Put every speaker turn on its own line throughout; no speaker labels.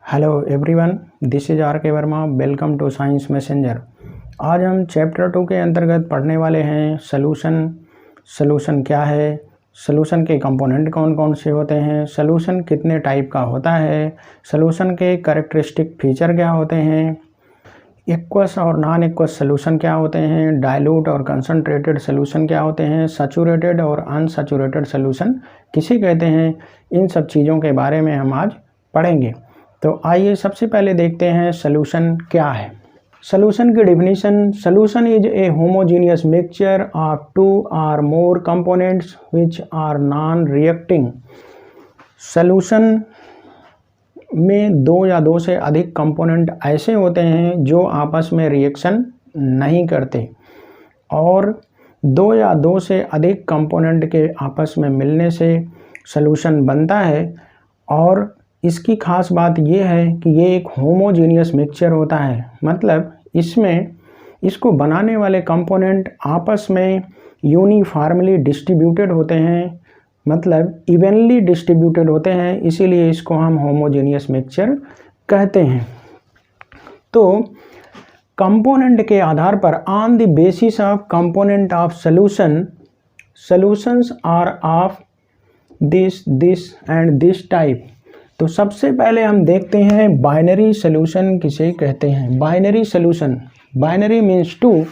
Hello everyone, this is R K Verma. Welcome to science messenger. आज हम chapter 2 के अंतर्गत पढ़ने वाले हैं सलूशन क्या है, सलूशन के कंपोनेंट कौन कौन से होते हैं, सलूशन कितने टाइप का होता है, सलूशन के कैरेक्टरिस्टिक फीचर क्या होते हैं, एक्वस और नॉन एक्वस सलूशन क्या होते हैं, डाइल्यूट और कंसनट्रेटेड सलूशन क्या होते हैं, सैचुरेटेड और अनसैचुरेटेड सलूशन किसे कहते हैं। इन सब चीज़ों के बारे में हम आज पढ़ेंगे। तो आइए सबसे पहले देखते हैं सलूशन क्या है। सलूशन की definition: solution is a homogeneous mixture of two और more components which are non reacting. Solution में दो या दो से अधिक कंपोनेंट ऐसे होते हैं जो आपस में रिएक्शन नहीं करते, और दो या दो से अधिक कंपोनेंट के आपस में मिलने से सलूशन बनता है। और इसकी खास बात यह है कि ये एक होमोजेनियस मिक्सचर होता है, मतलब इसको बनाने वाले कंपोनेंट आपस में यूनिफॉर्मली डिस्ट्रीब्यूटेड होते हैं, मतलब इवनली डिस्ट्रीब्यूटेड होते हैं, इसीलिए इसको हम होमोजेनियस मिक्सचर कहते हैं। तो कंपोनेंट के आधार पर on the basis of component of solutions are of this and this type. तो सबसे पहले हम देखते हैं बाइनरी सलूशन किसे कहते हैं। Binary solution, binary means two,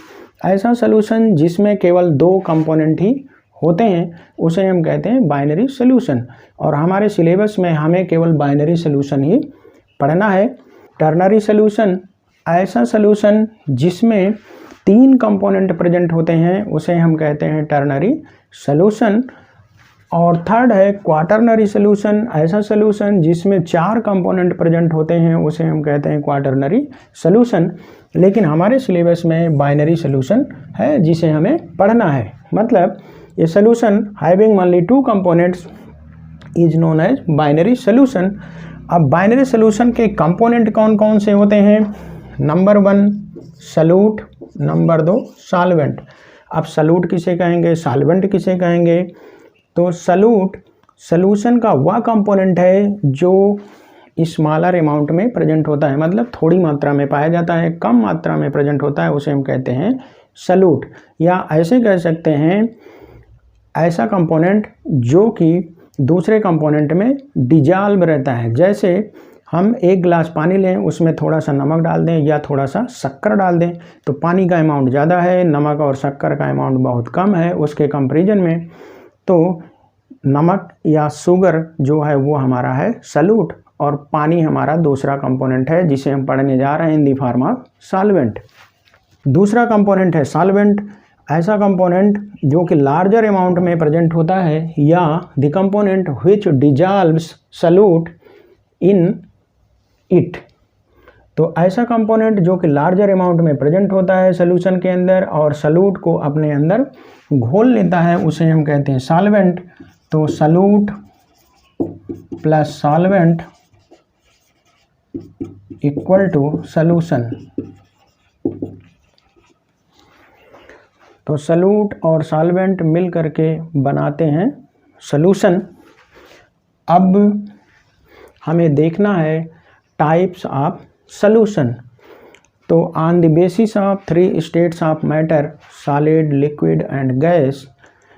ऐसा सलूशन जिसमें केवल दो कंपोनेंट ही होते हैं उसे हम कहते हैं बाइनरी सलूशन। और हमारे सिलेबस में हमें केवल बाइनरी सलूशन ही पढ़ना है। टर्नरी सलूशन, ऐसा सलूशन जिसमें तीन कंपोनेंट प्रेजेंट होते हैं उसे हम कहते हैं टर्नरी सलूशन। और थर्ड है क्वाटरनरी सलूशन, ऐसा सलूशन जिसमें चार कंपोनेंट प्रेजेंट होते हैं उसे हम कहते हैं क्वाटरनरी सलूशन। लेकिन हमारे सिलेबस में बाइनरी सलूशन है जिसे हमें पढ़ना है, मतलब ये solution having only two components is known as binary solution. अब बाइनरी सलूशन के कंपोनेंट कौन कौन से होते हैं? Number 1 solute, number 2 solvent. अब सलूट किसे कहेंगे, सॉल्वेंट किसे कहेंगे? तो सलूशन का वह कंपोनेंट है जो स्मॉलर अमाउंट में प्रेजेंट होता है, मतलब थोड़ी मात्रा में पाया जाता है, कम मात्रा में प्रेजेंट होता है, उसे हम कहते हैं सलूट। या ऐसे कह सकते हैं ऐसा कंपोनेंट जो कि दूसरे कंपोनेंट में डिजॉल्व रहता है। जैसे हम एक गिलास पानी लें, उसमें थोड़ा सा नमक डाल दें या थोड़ा सा शक्कर डाल दें, तो पानी का अमाउंट ज़्यादा है, नमक और शक्कर का अमाउंट बहुत कम है उसके कंपेरिजन में। तो नमक या शुगर जो है वो हमारा है सलूट, और पानी हमारा दूसरा कंपोनेंट है जिसे हम पढ़ने जा रहे हैं in the form of solvent. दूसरा कंपोनेंट है सॉल्वेंट, ऐसा कंपोनेंट जो कि लार्जर अमाउंट में प्रेजेंट होता है, या the component which dissolves salute in it. तो ऐसा कंपोनेंट जो कि लार्जर अमाउंट में प्रेजेंट होता है सलूशन के अंदर और सलूट को अपने अंदर घोल लेता है, उसे हम कहते हैं सॉल्वेंट। तो solute plus solvent equal to solution. तो सलूट और सॉल्वेंट मिल करके बनाते हैं सलूशन। अब हमें देखना है टाइप्स ऑफ सलूशन। तो on the basis of 3 states of matter, solid, liquid and gas,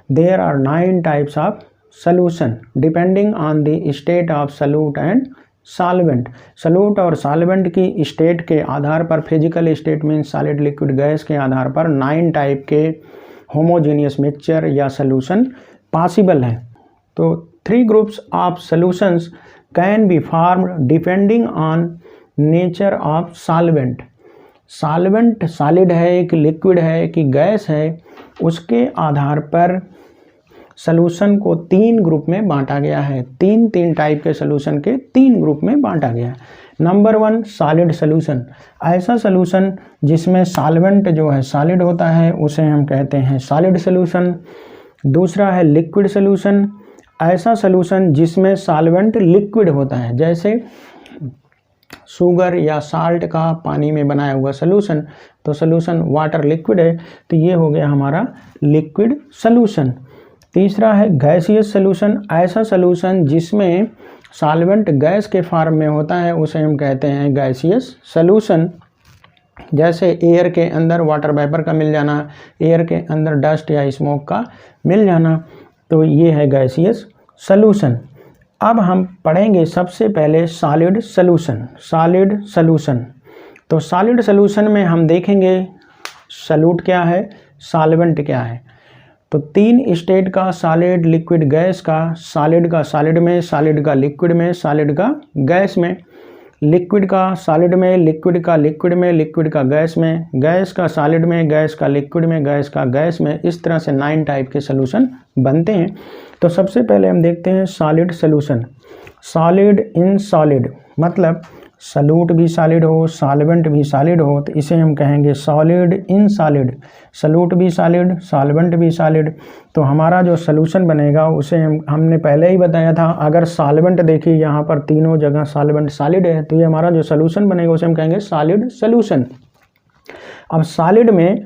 there are 9 types of solution depending on the state of solute and solvent. Solute और सॉल्वेंट की स्टेट के आधार पर, physical state means solid, liquid, gas के आधार पर 9 type के homogeneous mixture या सलूशन पॉसिबल है। तो 3 groups of solutions can be formed depending on nature of solvent. Solvent solid है कि लिक्विड है कि गैस है, उसके आधार पर सलूशन को 3 ग्रुप में बांटा गया है। 3 टाइप के सलूशन के 3 ग्रुप में बांटा गया है। नंबर 1 सॉलिड सलूशन, ऐसा सलूशन जिसमें सॉल्वेंट जो है सॉलिड होता है उसे हम कहते हैं सॉलिड सलूशन। दूसरा है लिक्विड सलूशन, ऐसा सलूशन जिसमें सॉल्वेंट लिक्विड होता है, जैसे शुगर या साल्ट का पानी में बनाया हुआ सलूशन, तो सलूशन वाटर लिक्विड है, तो ये हो गया हमारा लिक्विड सलूशन। तीसरा है गैसियस सलूशन, ऐसा सलूशन जिसमें सॉल्वेंट गैस के फॉर्म में होता है उसे हम कहते हैं गैसियस सॉल्यूशन। जैसे एयर के अंदर वाटर वेपर का मिल जाना, एयर के अंदर डस्ट या स्मोक का मिल जाना, तो ये है गैसियस सॉल्यूशन। अब हम पढ़ेंगे सबसे पहले सॉलिड सॉल्यूशन। सॉलिड सॉल्यूशन, तो सॉलिड सॉल्यूशन में हम देखेंगे सॉल्यूट क्या है, सॉल्वेंट क्या है। तो 3 स्टेट का सॉलिड, लिक्विड, गैस का, सॉलिड का सॉलिड में, सॉलिड का लिक्विड में, सॉलिड का गैस में, लिक्विड का सॉलिड में, लिक्विड का लिक्विड में, लिक्विड का गैस में, गैस का सॉलिड में, गैस का लिक्विड में, गैस का गैस में। इस तरह से 9 टाइप के सॉल्यूशन बनते हैं। तो सबसे पहले हम देखते हैं solid solution. Solid in solid मतलब सॉल्यूट भी सॉलिड हो, सॉल्वेंट भी सॉलिड हो, तो इसे हम कहेंगे सॉलिड इन सॉलिड। सॉल्यूट भी सॉलिड, सॉल्वेंट भी सॉलिड। तो हमारा जो सॉल्यूशन बनेगा उसे हमने पहले ही बताया था, अगर सॉल्वेंट देखिए यहाँ पर तीनों जगह सॉल्वेंट सॉलिड है, तो ये हमारा जो सॉल्यूशन बनेगा उसे हम कहेंगे सॉलिड सॉल्यूशन। अब सॉलिड में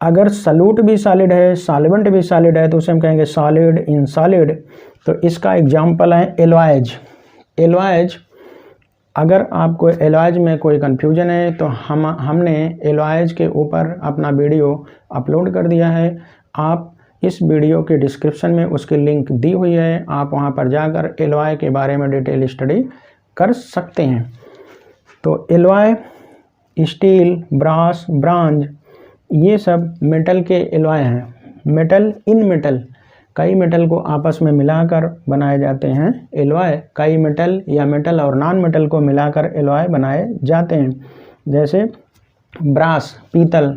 अगर सॉल्यूट भी सॉलिड है, सॉल्वेंट भी सॉलिड है, तो उसे हम कहेंगे सॉलिड इन सॉलिड। तो इसका एग्जाम्पल है एलॉयज। एलॉयज, अगर आपको एलॉयज में कोई कन्फ्यूजन है तो हमने एलॉयज के ऊपर अपना वीडियो अपलोड कर दिया है। आप इस वीडियो के डिस्क्रिप्शन में उसकी लिंक दी हुई है, आप वहां पर जाकर एलॉय के बारे में डिटेल स्टडी कर सकते हैं। तो एलॉय, स्टील, ब्रास, ब्रॉन्ज, ये सब मेटल के एलॉय हैं। मेटल इन मेटल, कई मेटल को आपस में मिलाकर बनाए जाते हैं एलॉय। कई मेटल या मेटल और नॉन मेटल को मिलाकर एलॉय बनाए जाते हैं। जैसे ब्रास, पीतल,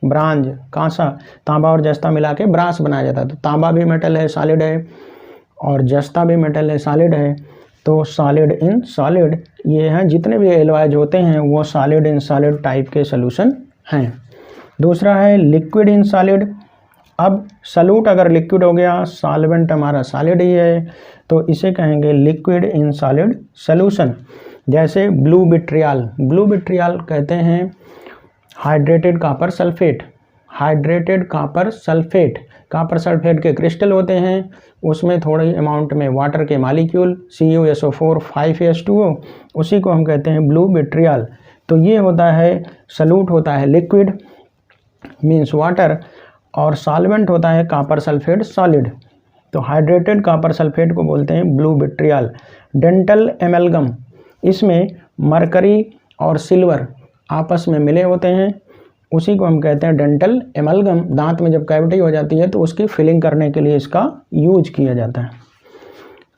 ब्रांज, कांसा, तांबा और जस्ता मिला के ब्रास बनाया जाता है। तो तांबा भी मेटल है, सॉलिड है, और जस्ता भी मेटल है, सॉलिड है। तो सॉलिड इन सॉलिड, ये हैं जितने भी एलॉयज होते हैं वो सॉलिड इन सॉलिड टाइप के सॉल्यूशन हैं। दूसरा है लिक्विड इन सॉलिड। अब सॉल्यूट अगर लिक्विड हो गया, सॉल्वेंट हमारा सॉलिड ही है, तो इसे कहेंगे लिक्विड इन सॉलिड सॉल्यूशन। जैसे ब्लू विट्रियल, ब्लू विट्रियल कहते हैं hydrated copper sulphate. Hydrated copper sulphate, copper sulphate के क्रिस्टल होते हैं, उसमें थोड़ी अमाउंट में वाटर के मॉलिक्यूल CuSO4 5H2O, उसी को हम कहते हैं ब्लू विट्रियल। तो ये होता है, सॉल्यूट होता है लिक्विड मीन्स वाटर, और सॉल्वेंट होता है कॉपर सल्फेट सॉलिड। तो हाइड्रेटेड कॉपर सल्फेट को बोलते हैं ब्लू विट्रियल। डेंटल एमलगम, इसमें मरकरी और सिल्वर आपस में मिले होते हैं, उसी को हम कहते हैं डेंटल एमलगम। दांत में जब कैविटी हो जाती है तो उसकी फिलिंग करने के लिए इसका यूज किया जाता है।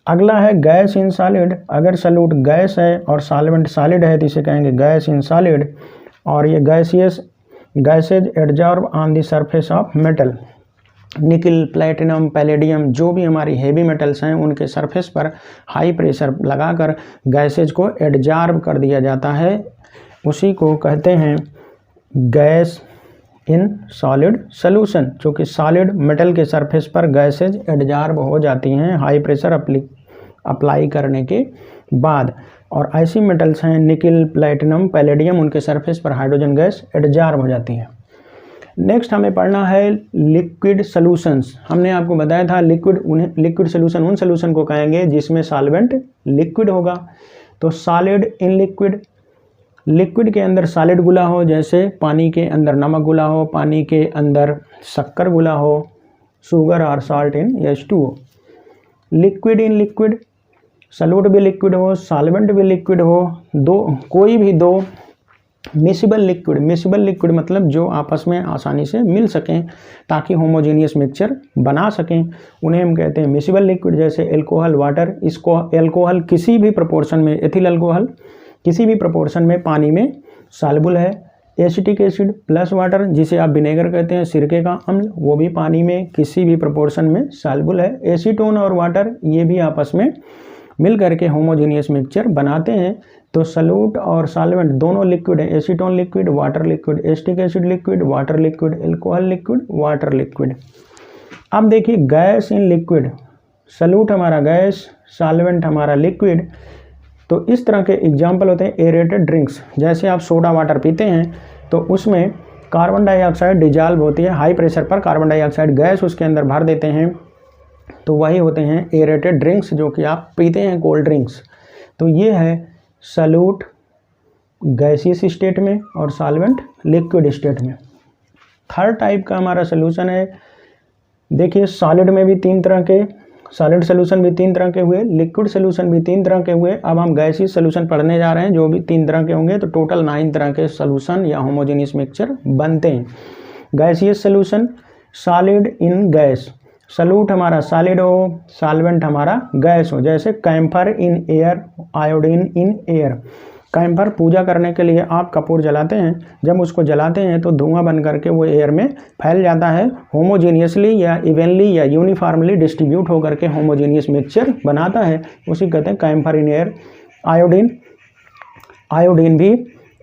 अगला है गैस इन सॉलिड। अगर सॉल्यूट गैस है और सॉल्वेंट सॉलिड है तो इसे कहेंगे गैस इन सॉलिड। और ये gases absorb on the surface of metal. निकल, प्लेटिनम, पैलेडियम, जो भी हमारी हेवी मेटल्स हैं उनके सरफेस पर हाई प्रेशर लगाकर गैसेज को एब्जॉर्ब कर दिया जाता है, उसी को कहते हैं गैस इन सॉलिड सॉल्यूशन। चूँकि सॉलिड मेटल के सरफेस पर गैसेज एब्जॉर्ब हो जाती हैं हाई प्रेशर अप्लाई करने के बाद। और ऐसी मेटल्स हैं निकल, प्लेटिनम, पैलेडियम, उनके सरफेस पर हाइड्रोजन गैस एब्जॉर्ब हो जाती है। नेक्स्ट हमें पढ़ना है लिक्विड सॉल्यूशंस। हमने आपको बताया था लिक्विड सॉल्यूशन उन सॉल्यूशन को कहेंगे जिसमें सॉल्वेंट लिक्विड होगा। तो सॉलिड इन लिक्विड, लिक्विड के अंदर सॉलिड घुला हो, जैसे पानी के अंदर नमक घुला हो, पानी के अंदर शक्कर घुला हो, शुगर और salt in H2O। Liquid in liquid, solute भी लिक्विड हो, सॉल्वेंट भी लिक्विड हो, कोई भी दो मिसिबल लिक्विड। मिसिबल लिक्विड मतलब जो आपस में आसानी से मिल सकें ताकि होमोजेनियस मिक्सचर बना सकें, उन्हें हम कहते हैं मिसिबल लिक्विड। जैसे एल्कोहल, वाटर, इसको एल्कोहल किसी भी प्रोपोर्शन में, एथिल अल्कोहल किसी भी प्रोपोर्शन में पानी में सॉल्युबल है। एसिटिक एसिड प्लस वाटर, जिसे आप विनेगर कहते हैं, सिरके का अम्ल, वो भी पानी में किसी भी प्रोपोर्शन में सॉल्युबल है। एसीटोन और वाटर ये भी आपस में मिल करके होमोजेनियस मिक्सचर बनाते हैं। तो सॉल्यूट और सॉल्वेंट दोनों लिक्विड है। Acetone liquid, water liquid, acetic acid liquid, water liquid, alcohol liquid, water liquid. अब देखिए गैस इन लिक्विड, सॉल्यूट हमारा गैस, सॉल्वेंट हमारा लिक्विड। तो इस तरह के एग्जाम्पल होते हैं एरेटेड ड्रिंक्स। जैसे आप सोडा वाटर पीते हैं तो उसमें कार्बन डाइऑक्साइड डिजॉल्व होती है, हाई प्रेशर पर कार्बन डाइऑक्साइड गैस उसके अंदर भर देते हैं, तो वही होते हैं एरेटेड ड्रिंक्स जो कि आप पीते हैं, कोल्ड ड्रिंक्स। तो ये है सॉल्यूट गैसियस स्टेट में और सॉल्वेंट लिक्विड स्टेट में। थर्ड टाइप का हमारा सोल्यूशन है, देखिए सॉलिड में भी 3 तरह के, सॉलिड सोल्यूशन भी 3 तरह के हुए, लिक्विड सोल्यूशन भी 3 तरह के हुए। अब हम गैसियस सोल्यूशन पढ़ने जा रहे हैं जो भी 3 तरह के होंगे, तो टोटल 9 तरह के सोल्यूशन या होमोजेनियस मिक्सचर बनते हैं। Gaseous solution, solid in gas, solute हमारा सॉलिड हो, सॉल्वेंट हमारा गैस हो, जैसे camphor in air, iodine in air. Camphor पूजा करने के लिए आप कपूर जलाते हैं, जब उसको जलाते हैं तो धुआं बन करके वो एयर में फैल जाता है, होमोजेनियसली या इवनली या यूनिफॉर्मली डिस्ट्रीब्यूट होकर के होमोजेनियस मिक्सचर बनाता है, उसी कहते हैं camphor in air. Iodine, iodine भी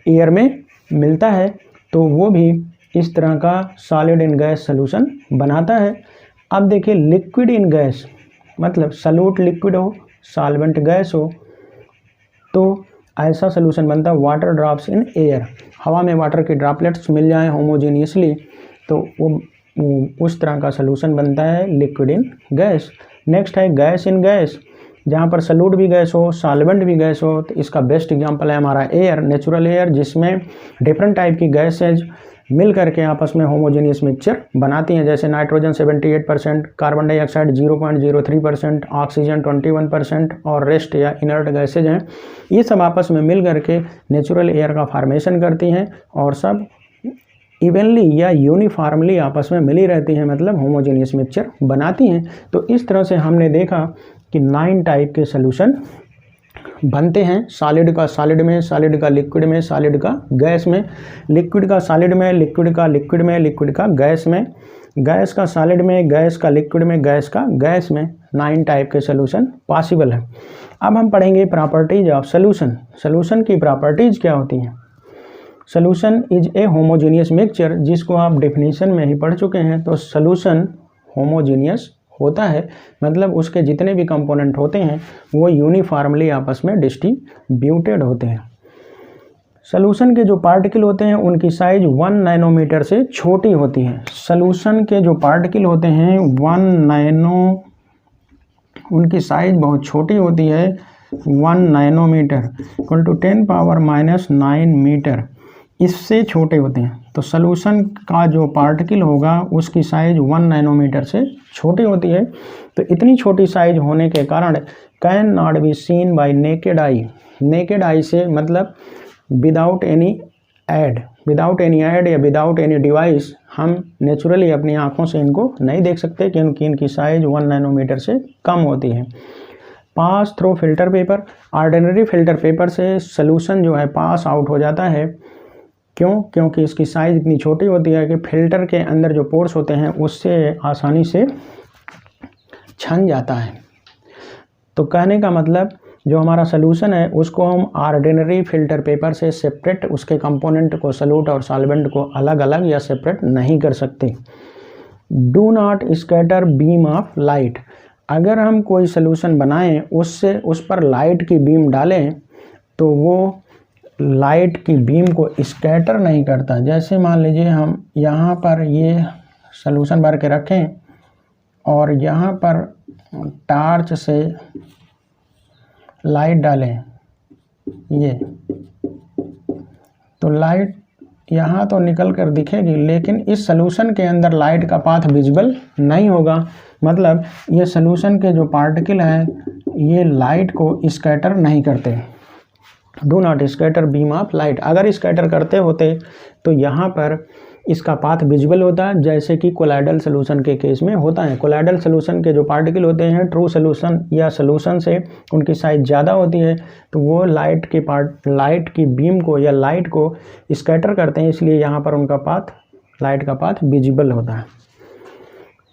एयर में मिलता है, तो वो भी इस तरह का सॉलिड इन गैस सोल्यूशन बनाता है। अब देखिए लिक्विड इन गैस, मतलब सॉल्यूट लिक्विड हो, सॉल्वेंट गैस हो, तो ऐसा सोल्यूशन बनता है वाटर ड्रॉप्स इन एयर, हवा में वाटर के ड्रॉपलेट्स मिल जाएं होमोजेनियसली, तो वो उस तरह का सोल्यूशन बनता है लिक्विड इन गैस। नेक्स्ट है गैस इन गैस, जहाँ पर सॉल्यूट भी गैस हो, सॉल्वेंट भी गैस हो, तो इसका बेस्ट एग्जांपल है हमारा एयर, नेचुरल एयर, जिसमें डिफरेंट टाइप की गैसेज मिल करके आपस में होमोजेनियस मिक्सचर बनाती हैं, जैसे नाइट्रोजन 78%, कार्बन डाइऑक्साइड 0.03%, ऑक्सीजन 21% और रेस्ट या इनर्ट गैसेज हैं। ये सब आपस में मिल करके नेचुरल एयर का फॉर्मेशन करती हैं और सब इवनली या यूनिफॉर्मली आपस में मिली रहती हैं, मतलब होमोजेनियस मिक्सचर बनाती हैं। तो इस तरह से हमने देखा कि 9 टाइप के सोल्यूशन बनते हैं, सॉलिड का सॉलिड में, सॉलिड का लिक्विड में, सॉलिड का गैस में, लिक्विड का सॉलिड में, लिक्विड का लिक्विड में, लिक्विड का गैस में, गैस का सॉलिड में, गैस का लिक्विड में, गैस का गैस में। 9 टाइप के सोल्यूशन पॉसिबल है। अब हम पढ़ेंगे प्रॉपर्टीज ऑफ सोल्यूशन। सोल्यूशन की प्रॉपर्टीज क्या होती हैं? Solution is a homogeneous mixture, जिसको आप डेफिनेशन में ही पढ़ चुके हैं। तो सोल्यूशन होमोजेनियस होता है, मतलब उसके जितने भी कंपोनेंट होते हैं वो यूनिफॉर्मली आपस में डिस्ट्रीब्यूटेड होते हैं। सोल्यूशन के जो पार्टिकल होते हैं उनकी साइज 1 नैनोमीटर से छोटी होती है। सोल्यूशन के जो पार्टिकल होते हैं 1 नैनो, उनकी साइज बहुत छोटी होती है, 1 नैनोमीटर इक्वल टू 10⁻⁹ मीटर, इससे छोटे होते हैं। तो सोल्यूशन का जो पार्टिकल होगा उसकी साइज 1 नैनोमीटर से छोटी होती है। तो इतनी छोटी साइज होने के कारण can not be seen bye naked eye, naked eye से मतलब without any add, without any add या विदाउट एनी डिवाइस हम नेचुरली अपनी आँखों से इनको नहीं देख सकते, क्योंकि इनकी साइज 1 नैनोमीटर से कम होती है। Pass through filter paper, ordinary filter paper से सोल्यूशन जो है पास आउट हो जाता है। क्यों? क्योंकि इसकी साइज़ इतनी छोटी होती है कि फिल्टर के अंदर जो पोर्स होते हैं उससे आसानी से छन जाता है। तो कहने का मतलब जो हमारा सोल्यूशन है उसको हम ऑर्डिनरी फिल्टर पेपर से सेपरेट उसके कंपोनेंट को, सॉल्यूट और सॉल्वेंट को अलग अलग या सेपरेट नहीं कर सकते। Do not scatter beam of light, अगर हम कोई सोल्यूशन बनाएं उससे उस पर लाइट की बीम डालें तो वो लाइट की बीम को स्कैटर नहीं करता। जैसे मान लीजिए हम यहाँ पर ये सोल्यूशन भर के रखें और यहाँ पर टार्च से लाइट डालें, ये तो लाइट यहाँ तो निकल कर दिखेगी, लेकिन इस सोल्यूशन के अंदर लाइट का पाथ विजिबल नहीं होगा। मतलब ये सोल्यूशन के जो पार्टिकल हैं ये लाइट को स्कैटर नहीं करते। Do not scatter beam of light, अगर स्कैटर करते होते तो यहाँ पर इसका पाथ विजिबल होता, जैसे कि कोलाइडल सोल्यूशन के केस में होता है। कोलाइडल सोल्यूशन के जो पार्टिकल होते हैं ट्रू सोल्यूशन या सोल्यूशन से उनकी साइज ज़्यादा होती है, तो वो लाइट की बीम को या लाइट को स्कैटर करते हैं, इसलिए यहाँ पर उनका पाथ, लाइट का पाथ विजिबल होता है।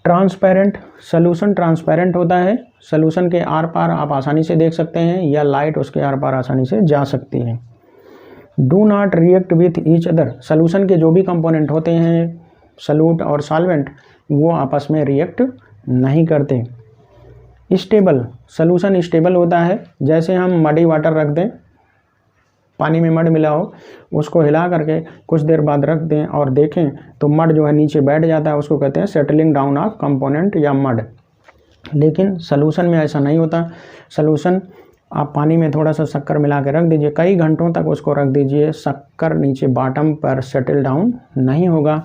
ट्रांसपेरेंट, सोल्यूशन ट्रांसपेरेंट होता है, सोल्यूशन के आर पार आप आसानी से देख सकते हैं या लाइट उसके आर पार आसानी से जा सकती है। Do not react with each other, solution के जो भी कंपोनेंट होते हैं सॉल्यूट और सॉल्वेंट वो आपस में रिएक्ट नहीं करते। स्टेबल, सोल्यूशन स्टेबल होता है, जैसे हम मडी वाटर रख दें, पानी में मड मिला हो, उसको हिला करके कुछ देर बाद रख दें और देखें तो मड जो है नीचे बैठ जाता है, उसको कहते हैं सेटलिंग डाउन ऑफ कंपोनेंट या मड। लेकिन सलूशन में ऐसा नहीं होता। सलूशन आप पानी में थोड़ा सा शक्कर मिला के रख दीजिए, कई घंटों तक उसको रख दीजिए, शक्कर नीचे बॉटम पर सेटल डाउन नहीं होगा,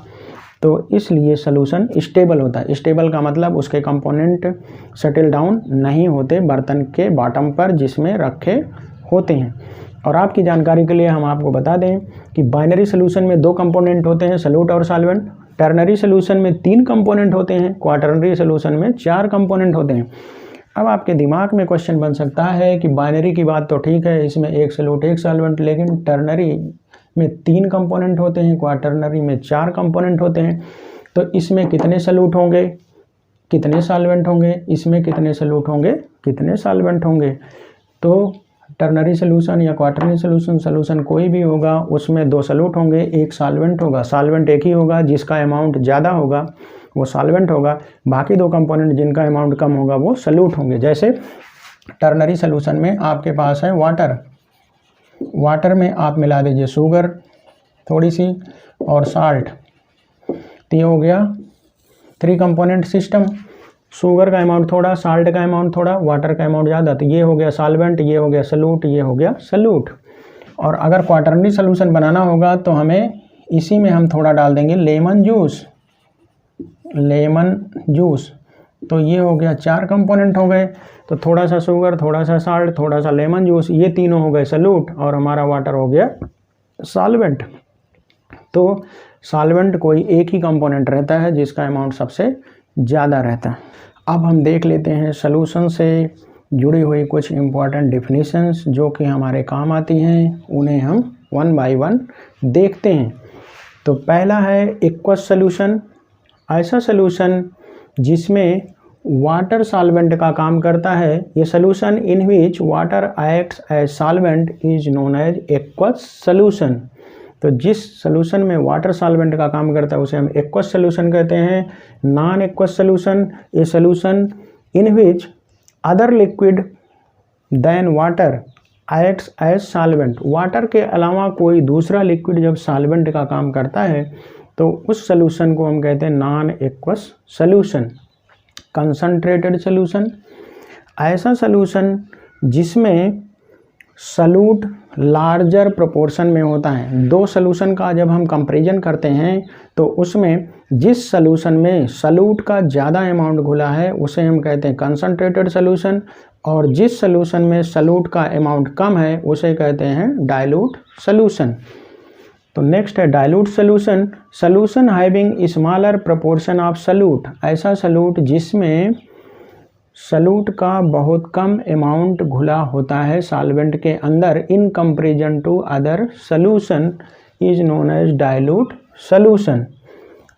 तो इसलिए सलूशन स्टेबल होता है। स्टेबल का मतलब उसके कंपोनेंट सेटल डाउन नहीं होते बर्तन के बॉटम पर जिसमें रखे होते हैं। और आपकी जानकारी के लिए हम आपको बता दें कि बाइनरी सलूशन में 2 कंपोनेंट होते हैं, सॉल्यूट और सॉल्वेंट। टर्नरी सलूशन में 3 कंपोनेंट होते हैं, क्वाटरनरी सलूशन में 4 कंपोनेंट होते हैं। अब आपके दिमाग में क्वेश्चन बन सकता है कि बाइनरी की बात तो ठीक है, इसमें 1 सॉल्यूट 1 सॉल्वेंट, लेकिन टर्नरी में 3 कंपोनेंट होते हैं, क्वाटरनरी में 4 कंपोनेंट होते हैं, तो इसमें कितने सॉल्यूट होंगे, कितने सॉल्वेंट होंगे, इसमें कितने सॉल्यूट होंगे, कितने सॉल्वेंट होंगे। तो टर्नरी सॉल्यूशन या क्वाटरनरी सॉल्यूशन कोई भी होगा, उसमें 2 सॉल्यूट होंगे, 1 सॉल्वेंट होगा। सॉल्वेंट एक ही होगा, जिसका अमाउंट ज़्यादा होगा वो सॉल्वेंट होगा, बाकी 2 कंपोनेंट जिनका अमाउंट कम होगा वो सॉल्यूट होंगे। जैसे टर्नरी सॉल्यूशन में आपके पास है वाटर, वाटर में आप मिला दीजिए शुगर थोड़ी सी और साल्ट, तो ये हो गया 3 कंपोनेंट सिस्टम। शुगर का अमाउंट थोड़ा, साल्ट का अमाउंट थोड़ा, वाटर का अमाउंट ज़्यादा, तो ये हो गया सॉल्वेंट, ये हो गया सॉल्यूट, ये हो गया सॉल्यूट। और अगर क्वाटरनरी सॉल्यूशन बनाना होगा तो हमें इसी में हम थोड़ा डाल देंगे लेमन जूस, लेमन जूस, तो ये हो गया 4 कंपोनेंट हो गए। तो थोड़ा सा शुगर, थोड़ा सा साल्ट, थोड़ा सा लेमन जूस, ये तीनों हो गए सॉल्यूट, और हमारा वाटर हो गया सॉल्वेंट। तो सॉल्वेंट कोई एक ही कंपोनेंट रहता है जिसका अमाउंट सबसे ज़्यादा रहता है। अब हम देख लेते हैं सॉल्यूशन से जुड़ी हुई कुछ इम्पॉर्टेंट डेफिनेशंस जो कि हमारे काम आती हैं, उन्हें हम 1 बाय 1 देखते हैं। तो पहला है एक्वस सॉल्यूशन, ऐसा सॉल्यूशन जिसमें वाटर सॉल्वेंट का काम करता है। ये solution in which water acts as solvent is known as aqueous solution. तो जिस सॉल्यूशन में वाटर सॉल्वेंट का काम करता है उसे हम एक्वस सॉल्यूशन कहते हैं। Non aqueous solution, a solution in which other liquid than water acts as solvent. Water के अलावा कोई दूसरा लिक्विड जब सॉल्वेंट का काम करता है तो उस सॉल्यूशन को हम कहते हैं non aqueous solution. Concentrated solution, ऐसा सॉल्यूशन जिसमें सॉल्यूट लार्जर प्रोपोर्शन में होता है। 2 सॉल्यूशन का जब हम कंपैरिजन करते हैं तो उसमें जिस सॉल्यूशन में सॉल्यूट का ज़्यादा अमाउंट घुला है उसे हम कहते हैं कंसंट्रेटेड सॉल्यूशन, और जिस सॉल्यूशन में सॉल्यूट का अमाउंट कम है उसे कहते हैं डाइल्यूट सॉल्यूशन। तो नेक्स्ट है dilute solution, solution having smaller proportion of solute, ऐसा सॉल्यूट जिसमें सॉल्यूट का बहुत कम अमाउंट घुला होता है सॉल्वेंट के अंदर in comparison to other solution is known as dilute solution.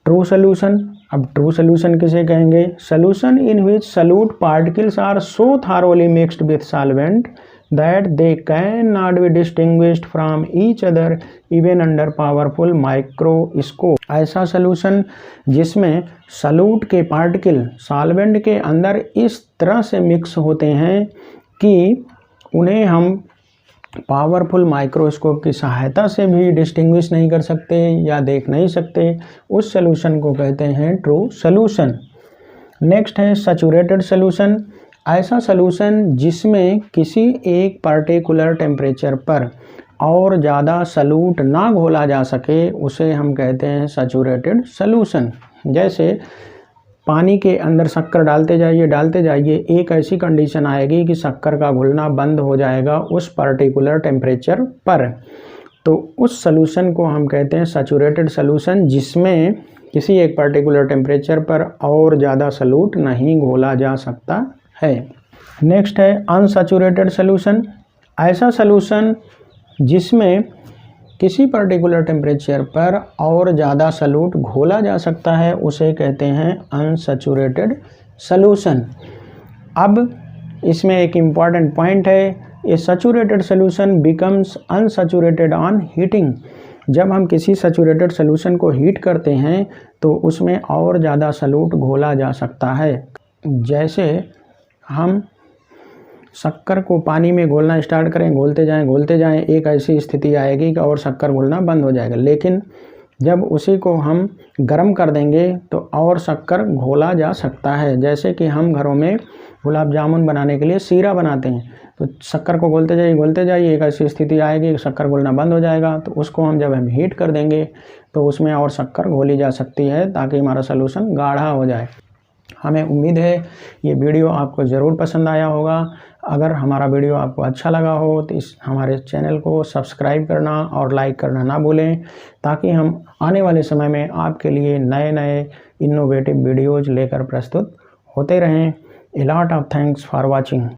True solution, अब ट्रू सॉल्यूशन किसे कहेंगे, solution in which solute particles are so thoroughly mixed with solvent that they cannot be distinguished from each other even under powerful microscope। ऐसा solution जिसमें solute के particle solvent के अंदर इस तरह से मिक्स होते हैं कि उन्हें हम पावरफुल माइक्रोस्कोप की सहायता से भी डिस्टिंग्विश नहीं कर सकते या देख नहीं सकते, उस सॉल्यूशन को कहते हैं ट्रू सॉल्यूशन। नेक्स्ट है सैचुरेटेड सॉल्यूशन, ऐसा सॉल्यूशन जिसमें किसी एक पर्टिकुलर टेम्परेचर पर और ज़्यादा सॉल्यूट ना घोला जा सके उसे हम कहते हैं सैचुरेटेड सॉल्यूशन। जैसे पानी के अंदर शक्कर डालते जाइए, एक ऐसी कंडीशन आएगी कि शक्कर का घुलना बंद हो जाएगा उस पर्टिकुलर टेम्परेचर पर, तो उस सॉल्यूशन को हम कहते हैं सैचुरेटेड सॉल्यूशन जिसमें किसी एक पर्टिकुलर टेम्परेचर पर और ज़्यादा सॉल्यूट नहीं घोला जा सकता है। नेक्स्ट है अनसैचुरेटेड सॉल्यूशन, ऐसा सॉल्यूशन जिसमें किसी पर्टिकुलर टेम्परेचर पर और ज़्यादा सॉल्यूट घोला जा सकता है उसे कहते हैं अनसैचुरेटेड सॉल्यूशन। अब इसमें एक इम्पॉर्टेंट पॉइंट है, ये saturated solution becomes unsaturated on heating. जब हम किसी सैचुरेटेड सॉल्यूशन को हीट करते हैं तो उसमें और ज़्यादा सॉल्यूट घोला जा सकता है। जैसे हम शक्कर को पानी में घोलना स्टार्ट करें, घोलते जाएं, एक ऐसी स्थिति आएगी कि और शक्कर घुलना बंद हो जाएगा, लेकिन जब उसी को हम गर्म कर देंगे तो और शक्कर घोला जा सकता है। जैसे कि हम घरों में गुलाब जामुन बनाने के लिए शीरा बनाते हैं, तो शक्कर को घोलते जाइए, एक ऐसी स्थिति आएगी शक्कर घुलना बंद हो जाएगा, तो उसको हम जब हम हीट कर देंगे तो उसमें और शक्कर घोली जा सकती है ताकि हमारा सॉल्यूशन गाढ़ा हो जाए। हमें उम्मीद है ये वीडियो आपको ज़रूर पसंद आया होगा। अगर हमारा वीडियो आपको अच्छा लगा हो तो इस हमारे चैनल को सब्सक्राइब करना और लाइक करना ना भूलें, ताकि हम आने वाले समय में आपके लिए नए नए इनोवेटिव वीडियोज़ लेकर प्रस्तुत होते रहें। A lot of thanks for watching.